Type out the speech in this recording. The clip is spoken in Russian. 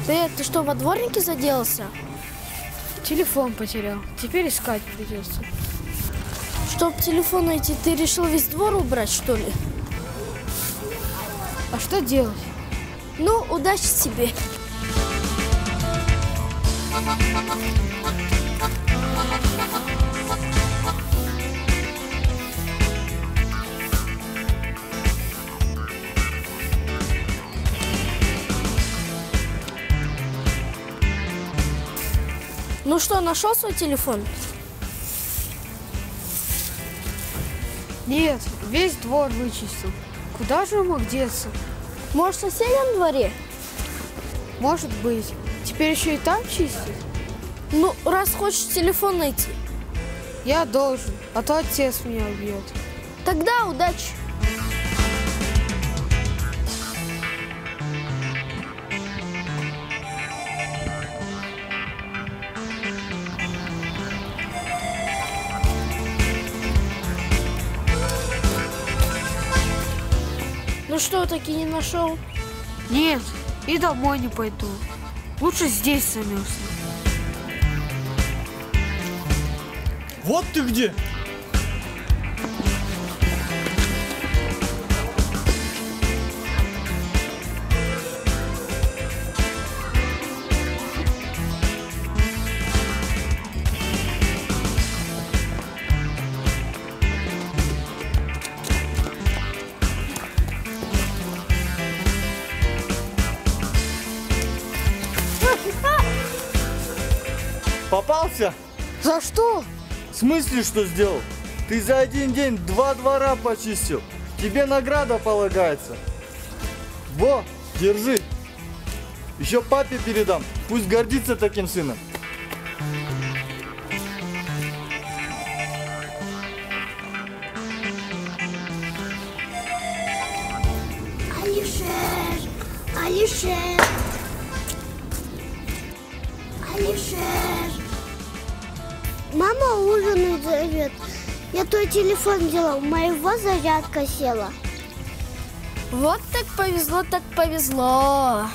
Ты что, во дворнике заделался? Телефон потерял. Теперь искать придется. Чтоб телефон найти, ты решил весь двор убрать, что ли? А что делать? Ну, удачи тебе. Ну что, нашел свой телефон? Нет, весь двор вычистил. Куда же он мог деться? Может, в соседнем дворе? Может быть. Теперь еще и там чистить? Ну, раз хочешь телефон найти. Я должен, а то отец меня убьет. Тогда удачи. Ну что, таки не нашел? Нет, и домой не пойду. Лучше здесь замерзну. Вот ты где! Попался? За что? В смысле, что сделал? Ты за один день 2 двора почистил. Тебе награда полагается. Во, держи. Еще папе передам. Пусть гордится таким сыном. Алишер! Алишер! Алишер! Мама ужинать зовет. Я твой телефон делал, у моего зарядка села. Вот так повезло, так повезло.